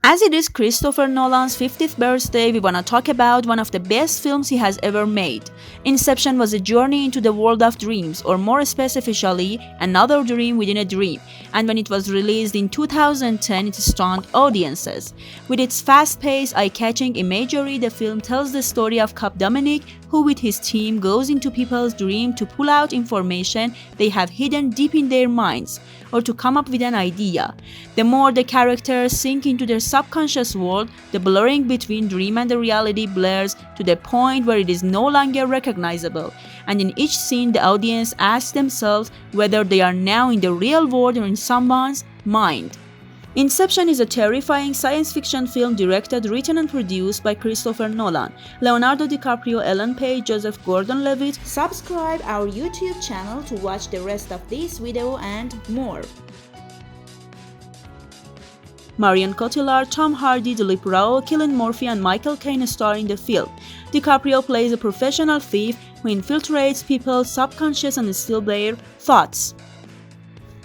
As it is Christopher Nolan's 50th birthday, we wanna talk about one of the best films he has ever made. Inception was a journey into the world of dreams, or more specifically, another dream within a dream. And when it was released in 2010, it stunned audiences. With its fast-paced, eye-catching imagery, the film tells the story of Cop Dominic, who with his team goes into people's dream to pull out information they have hidden deep in their minds, or to come up with an idea. The more the characters sink into their subconscious world, the blurring between dream and the reality blurs to the point where it is no longer recognizable. And in each scene, the audience asks themselves whether they are now in the real world or in someone's mind. Inception is a terrifying science fiction film directed, written and produced by Christopher Nolan, Leonardo DiCaprio, Ellen Page, Joseph Gordon-Levitt. Subscribe our YouTube channel to watch the rest of this video and more. Marion Cotillard, Tom Hardy, Dilip Rao, Cillian Murphy and Michael Caine star in the film. DiCaprio plays a professional thief who infiltrates people's subconscious and steals their thoughts.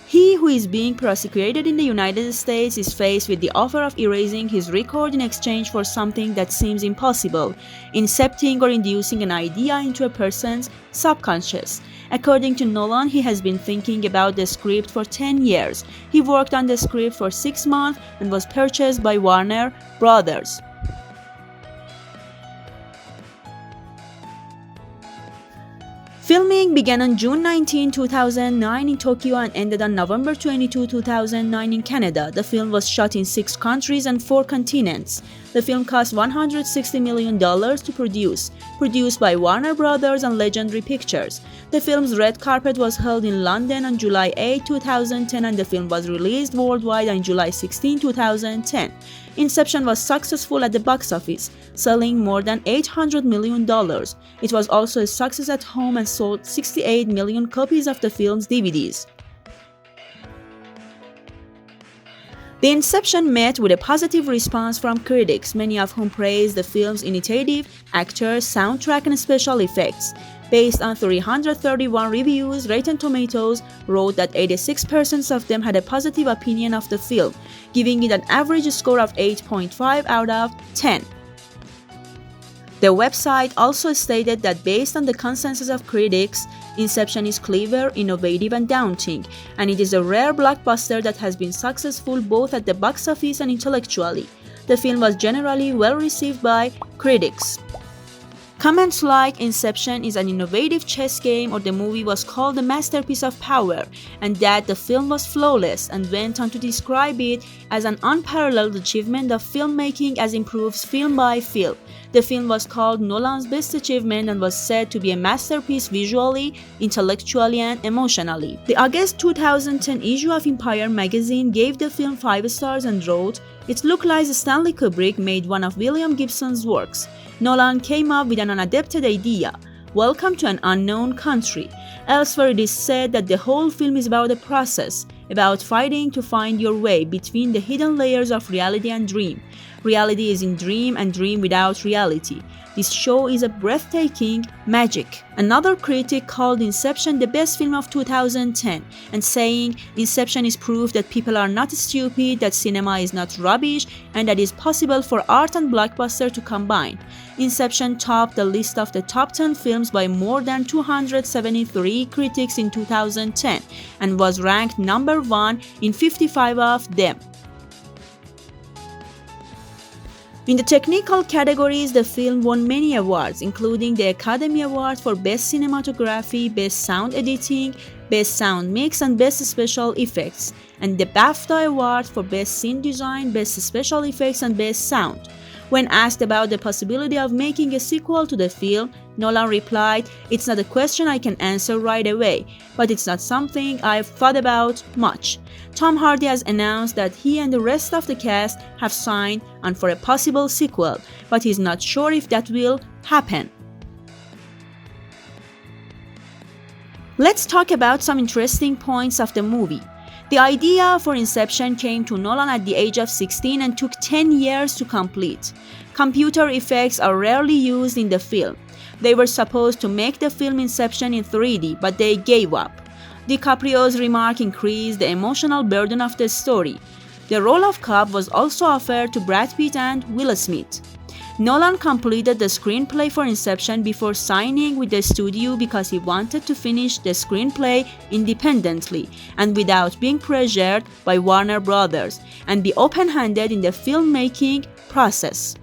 He who is being prosecuted in the United States is faced with the offer of erasing his record in exchange for something that seems impossible, incepting or inducing an idea into a person's subconscious. According to Nolan, he has been thinking about the script for 10 years. He worked on the script for 6 months and was purchased by Warner Brothers. Filming began on June 19, 2009 in Tokyo and ended on November 22, 2009 in Canada. The film was shot in 6 countries and 4 continents. The film cost $160 million to produce, produced by Warner Brothers and Legendary Pictures. The film's red carpet was held in London on July 8, 2010 and the film was released worldwide on July 16, 2010. Inception was successful at the box office, selling more than $800 million. It was also a success at home and sold 68 million copies of the film's DVDs. The Inception met with a positive response from critics, many of whom praised the film's innovative actors, soundtrack and special effects. Based on 331 reviews, Rotten Tomatoes wrote that 86% of them had a positive opinion of the film, giving it an average score of 8.5 out of 10. The website also stated that based on the consensus of critics, Inception is clever, innovative and daunting, and it is a rare blockbuster that has been successful both at the box office and intellectually. The film was generally well received by critics. Comments like Inception is an innovative chess game or the movie was called a masterpiece of power and that the film was flawless, and went on to describe it as an unparalleled achievement of filmmaking as improves film by film. The film was called Nolan's best achievement and was said to be a masterpiece visually, intellectually and emotionally. The August 2010 issue of Empire magazine gave the film 5 stars and wrote, "It looked like Stanley Kubrick made one of William Gibson's works. Nolan came up with an unadapted idea. Welcome to an unknown country." Elsewhere it is said that the whole film is about a process, about fighting to find your way between the hidden layers of reality and dream. Reality is in dream and dream without reality. This show is a breathtaking magic. Another critic called Inception the best film of 2010 and saying Inception is proof that people are not stupid, that cinema is not rubbish, and that it is possible for art and blockbuster to combine. Inception topped the list of the top 10 films by more than 273 critics in 2010 and was ranked number 1 in 55 of them. In the technical categories, the film won many awards, including the Academy Award for Best Cinematography, Best Sound Editing, Best Sound Mix and Best Special Effects, and the BAFTA Award for Best Scene Design, Best Special Effects and Best Sound. When asked about the possibility of making a sequel to the film, Nolan replied, "It's not a question I can answer right away, but it's not something I've thought about much." Tom Hardy has announced that he and the rest of the cast have signed on for a possible sequel, but he's not sure if that will happen. Let's talk about some interesting points of the movie. The idea for Inception came to Nolan at the age of 16 and took 10 years to complete. Computer effects are rarely used in the film. They were supposed to make the film Inception in 3D, but they gave up. DiCaprio's remark increased the emotional burden of the story. The role of Cobb was also offered to Brad Pitt and Will Smith. Nolan completed the screenplay for Inception before signing with the studio because he wanted to finish the screenplay independently and without being pressured by Warner Brothers and be open-handed in the filmmaking process.